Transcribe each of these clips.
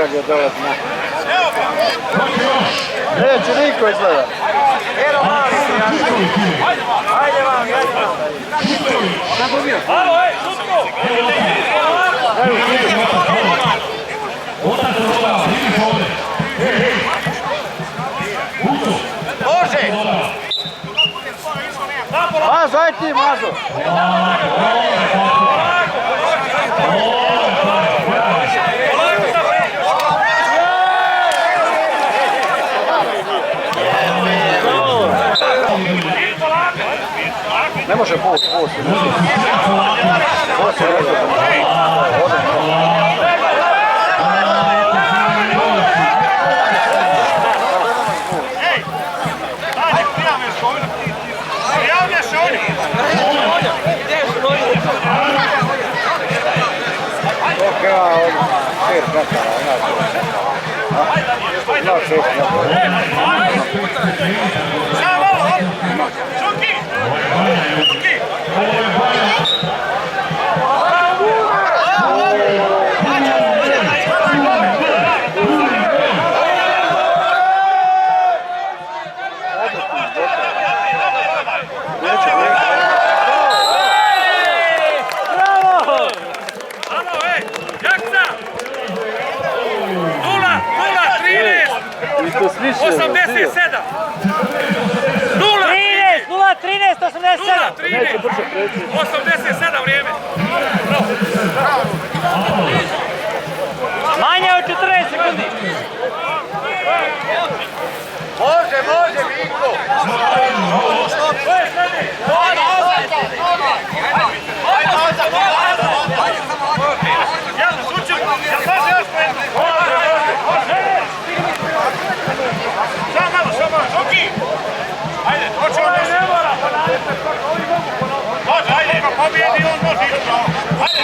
gdje dolazi. Neće niko izgleda. Eno mali se jaša. Ajde vam, ajde vam. Šta dobio? Halo, ej, šutko! Može! Mazo, aj ti, Mazo! Ne može put. Manje od 40 sekundi. Može, Vinko. Ajde, hoće on ne mora, može, ajde, pobjedi on može ići. Ajde,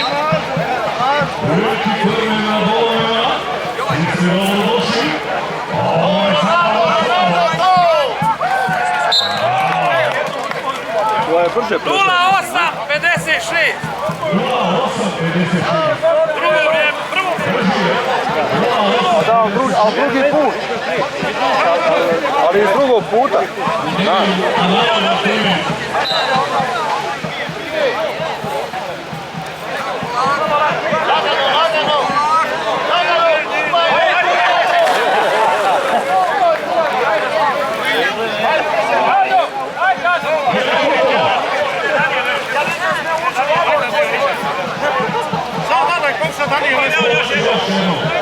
brže prošlo. 0:8:56. Drugo vrijeme, prvo vrijeme. Ali drugi put. Ali iz drugog puta.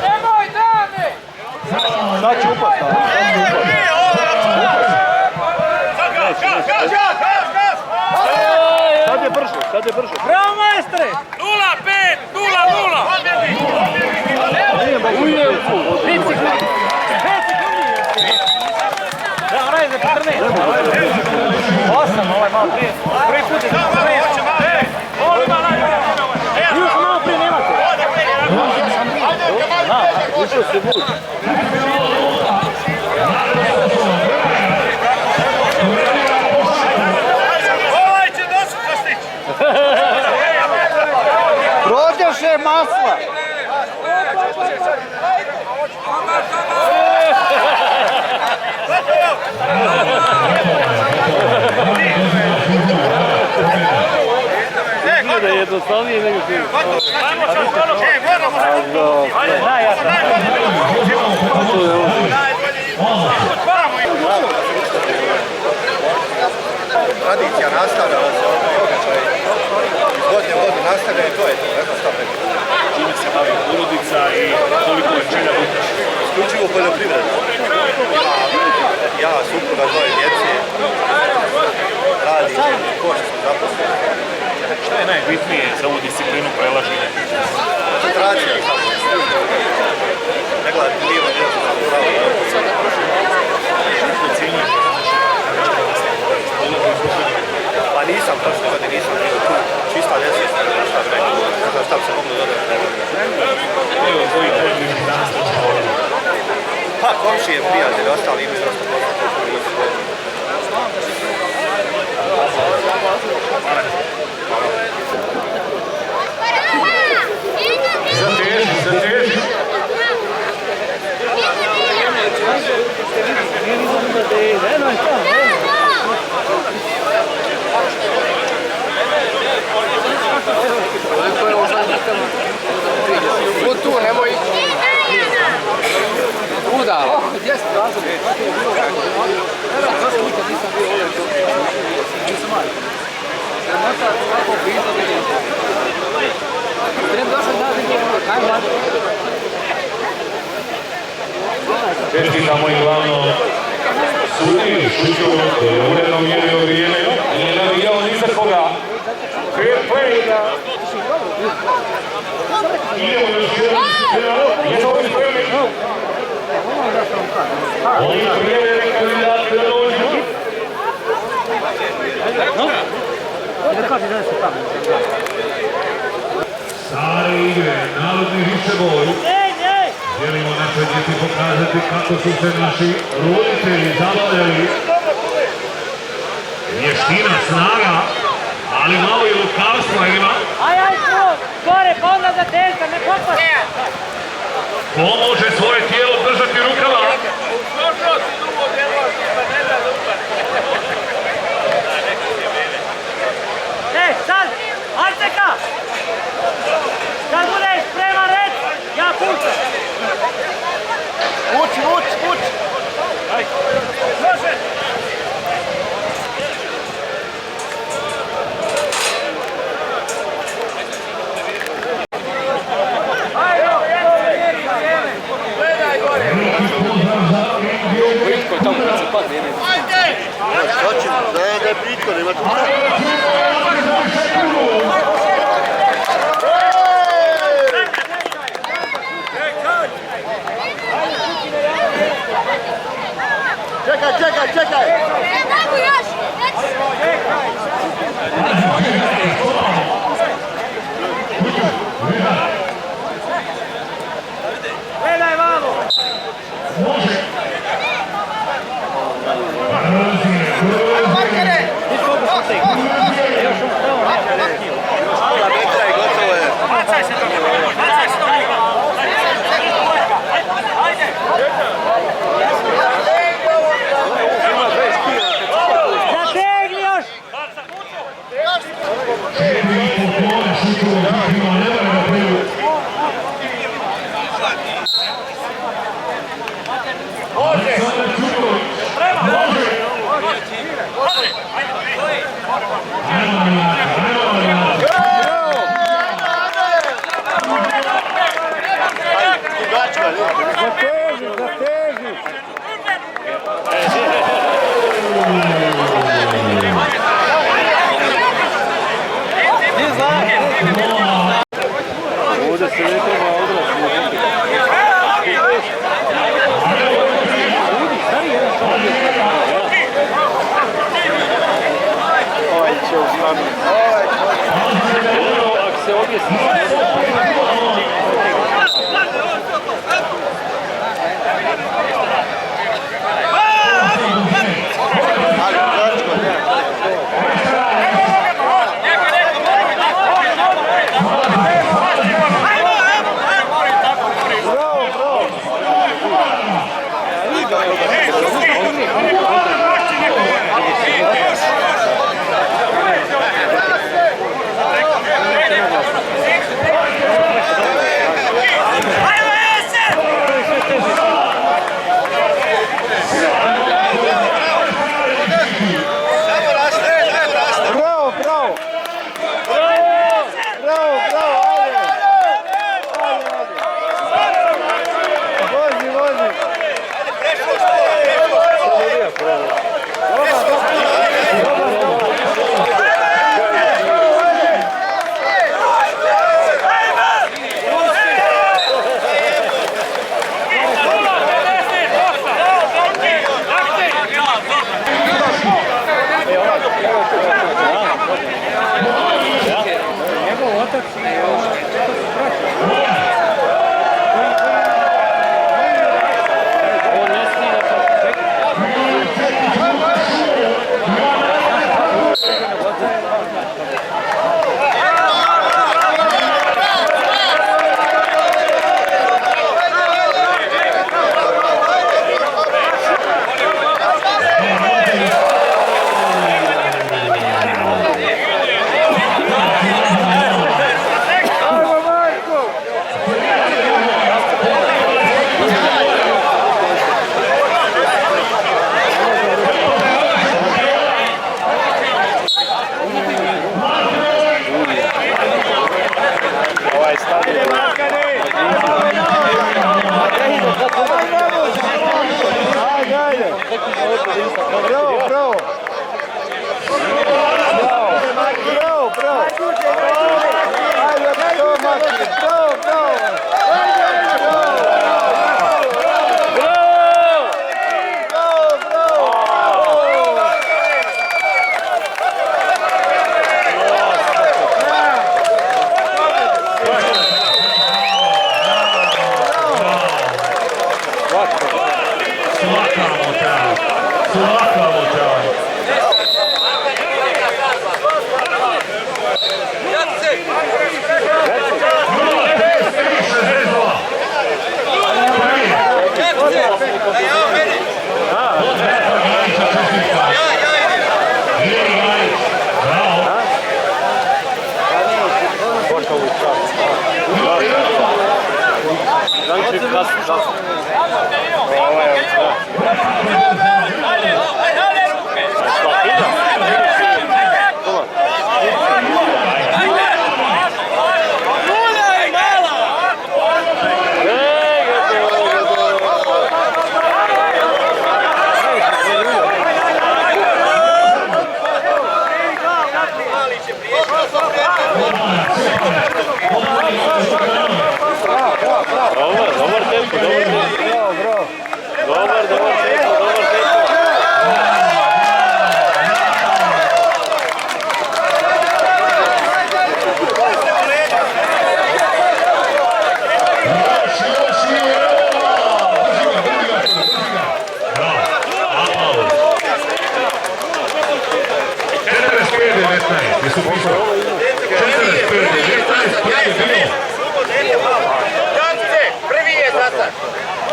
Nemoj, Dane! Sad će upast. Sad je brže. Bravo, majstre! 0:5, 0:0! 5 sekundi! Da, onaj za 14. 8, ovaj malo prije. Prvi put je za 14. Još malo prije nemate. Ušao se bud. Ovaj će dosutra stići! Prođeše masla! Da je jednostavnije nego ti. Tradicija nastavlja se, iz godine u godinu nastavlja i to je to, jednostavno. Čime se bavi porodica i koliko je čelja vukaš? Isključivo poljoprivreda. Ja, supruga, dvoje djece, radi, koši su zaposleni. Šta je najbitnije za ovu disciplinu prelaženja? Koncentracija samo. Ne gledati lijevo, djecu na pravo. Kako ocjenjujete Pa nisam prošle godine, nisam bio tu. Čista nesvijest, šta bi rekao. Ne znam šta bi se moglo dodati. Koji od tvojih pojedinih danas počeo? Pa komšije, prijatelji, ostali imaju dosta poznati. Zateži. razdoblje. Zašto nikad nisam bio ovdje? Nisam mali. Sramota kako pita vidim. Treba došao da vidim ovo. Kaj mladi? Čestitamo i glavno sudi Šuću koji je uredno mjerio vrijeme i nije navijao ni za koga. Fair play. Idemo još jedan jesmo li spremni? Oni prijevere kandidate da dođu. Stare igre, narodni višeboj. Želimo našoj djeci pokazati kako su se naši roditelji zabavljali. Vještina, snaga, ali malo i lukavstva ima. Aj, gore, pa onda za teška, ne popati. Ko može svoje tijelo držati rukama? Sad, Arteka! Kad budeš spreman red, ja puštam. Uči! Može! Britko je tamo kad se padne. Da je Britko, nema tu. Čekaj! Ne mogu još! Gledaj vamo! Bacaj se to! Zategni još! Ovdje se ne treba odrasli. Ovaj će ustaviti. Ako se objesi.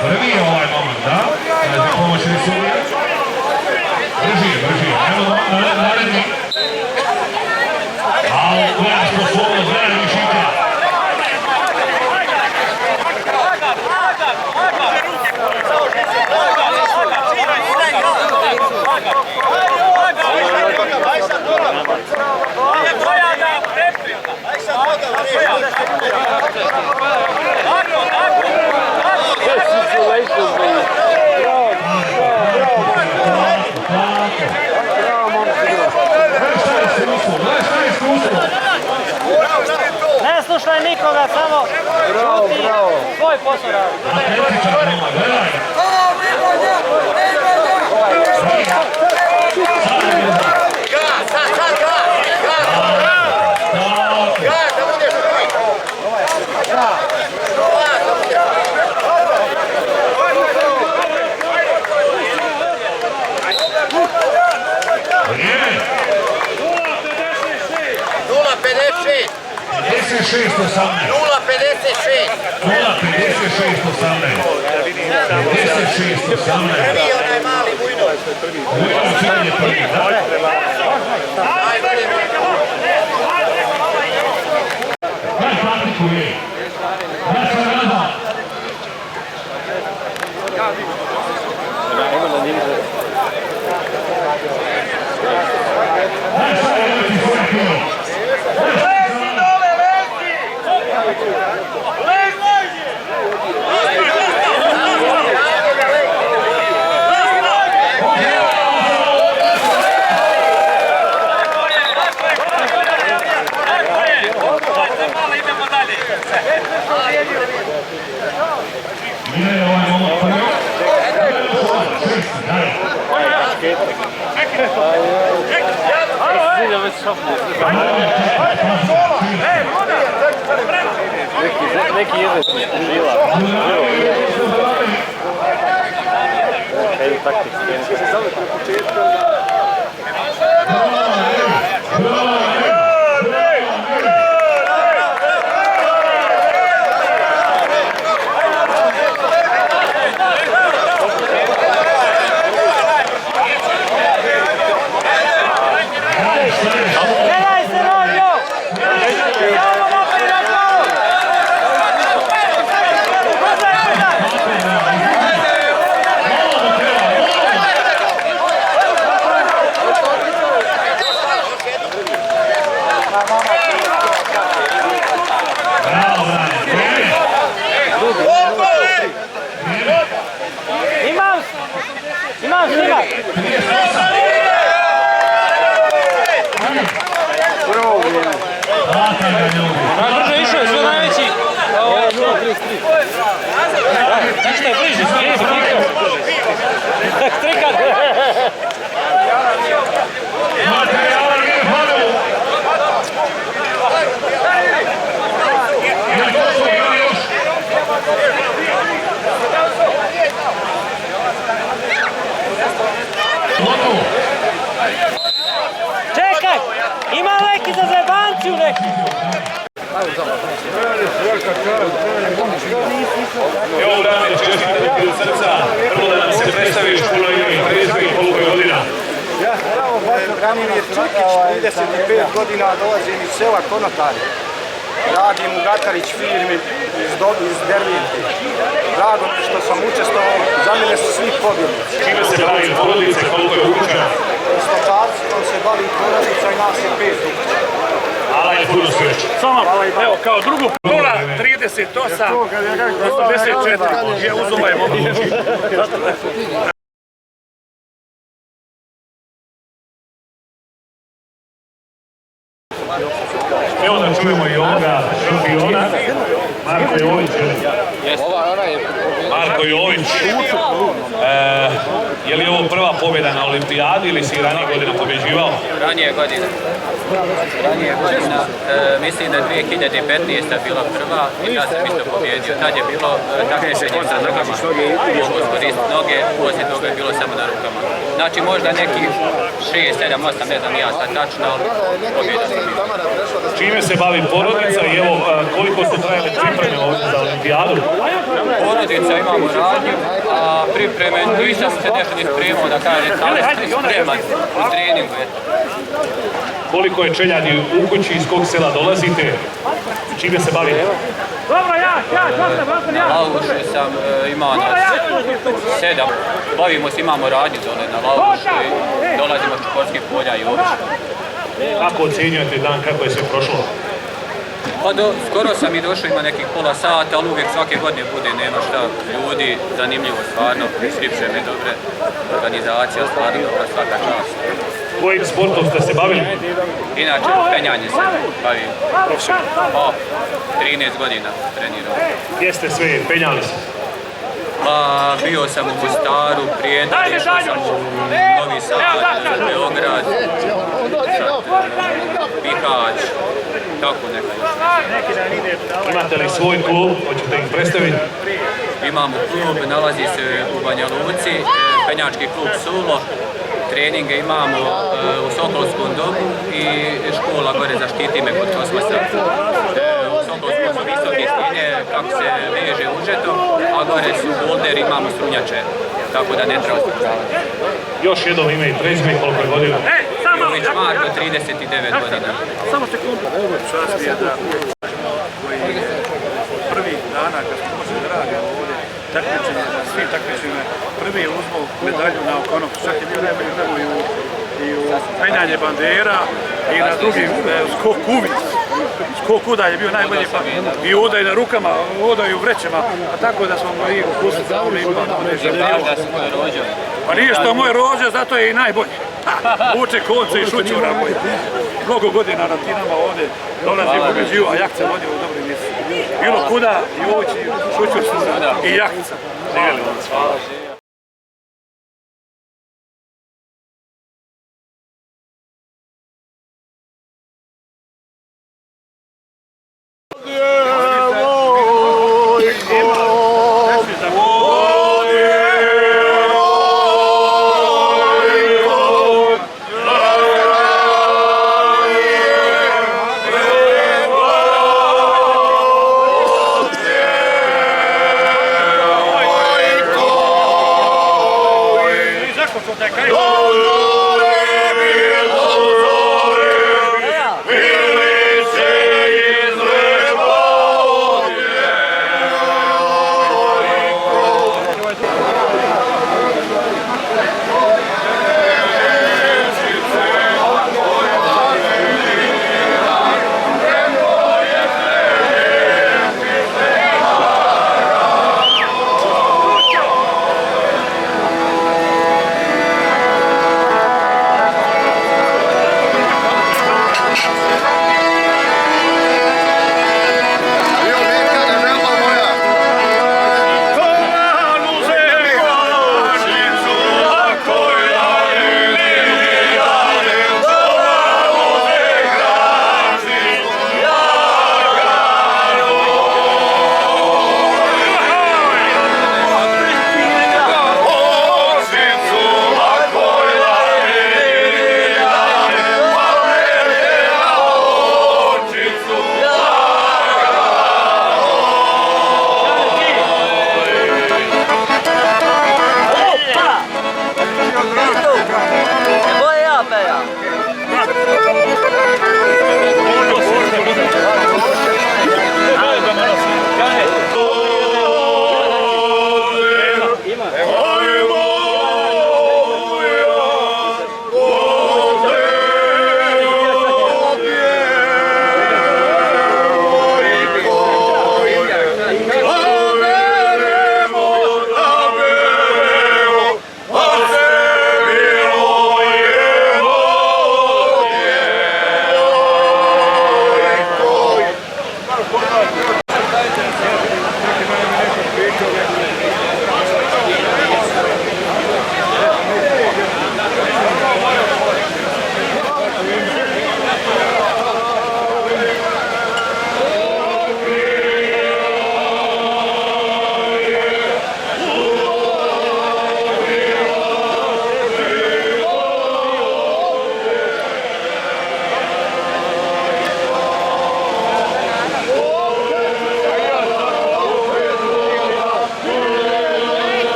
Prvi je ovaj moment, da? Znači, pomoćni sudija. Drži, evo naredni. A gleda sposobnost, gleda Mišića. Ne slušaj nikoga, samo šuti, svoj posao radi. Neki izvesni žila. Evo taktik. Imam snimak! Najbrže išao je, sve najveći! Ovo je 0.33. Nešto je bliže, sve je trikat! Čekaj! Ima neki za zajebanciju neki! Evo brate, čestitati od srca. Prvo da nam se predstaviš puno ime i prezime i koliko je godina. Ja sam Branimir Čukić, 35 godina, dolazim iz sela Konotari. Radim u Gatarić firmi iz Dervinke. Drago mi što sam učestvovao, za mene su svi pobjednici. Čime se bavi porodice, koliko je ukućana? Stočarstvom se bavi porodica i nas je 5 ukuća. Hvala i puno sreće. Samo, evo, kao drugu 0,38, 84, je uz ovaj moment. Evo da čujemo i ovoga šampiona, Marko Jović. Marko Jović, je li ovo prva pobjeda na olimpijadi ili si ranije godina pobjeđivao? Ranije godina, mislim da je 2015. bila prva i tad sam isto pobjedio. Tad je bilo takmičenje sa nogama, mogu iskoristiti noge, poslije toga je bilo samo na rukama. Znači možda nekih 6, 7, 8, ne znam ja sad tačno, ali pobjedio sam. Čime se bavi porodica i evo koliko su trajale pripreme ovdje za olimpijadu? Porodica imamo radnju, a pripreme nisam se nešto ni spremao da kažem, ali spreman u treningu. Koliko je čeljadi u kući, iz kog sela dolazite? Čime se bavite? Na Laušu sam imao nas 7, bavimo se, imamo radnju dole na Laušu i dolazimo od Čuporskih polja i uopće. Kako ocjenjujete dan, kako je sve prošlo? Pa skoro sam i došao, ima nekih pola sata, ali uvijek svake godine bude, nema šta, ljudi, zanimljivo stvarno, pripreme dobre, organizacija stvarno dobra, svaka čast. Kojim sportom ste se bavili? Inače, penjanje se bavim. Pa, 13 godina trenirao. Gdje ste sve penjali se? Pa, bio sam u Mostaru, Prijedor, išao sam u Novi Sad, Beograd, Bihać, tako nekako. Imate li svoj klub, hoćete ih predstaviti? Imamo klub, nalazi se u Banja Luci, penjački klub Sulo. Treninge imamo u Sokolskom domu i škola gore zaštiti me kod Kosmosa. U Sokolskom su visoke stijene, kako se veže užetom, a gore su bolder, imamo strunjače, tako da ne treba strunjavati. Još jednom ime i prezime, koliko je godina? Jović Marko, 39 godina. Samo sekundu. Čast mi je da koji prvih dana kad smo se drage ovdje takmičenje, svi takmičenje, prvi je uzmao medalju na Okonovcu, čak je bio najbolji medalj i u penjanje bandera i na drugim skok uvic. Skok udalje je bio najbolji, pa i udaj na rukama, udaj u vrećama, a tako da smo i upustili za Olimpijadu. Pa nije što moj rođe, zato je i najbolji. Uče konce i šućura moja. Mnogo godina na tinama ovdje dolazi u Beđiju, a jak se vodi u dobri misli. Bilo kuda, Jović i šućur su i jakca. Živjeli vam. Hvala.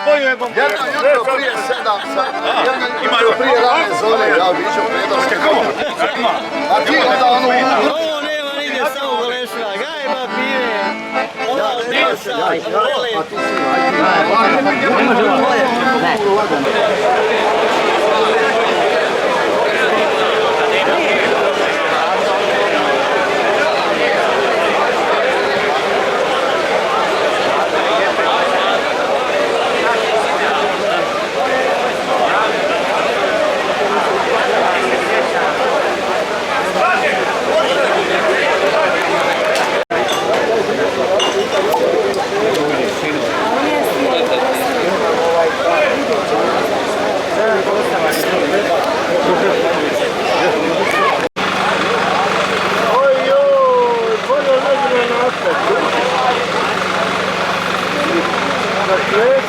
Jedno jutro prije 7 sati, jedno jutro prije rane zore, ja bi išao predavske komore. A ti onda ono Ovo nema nigdje, samo Golešina, gajba pire, ova nisa, veli. Sve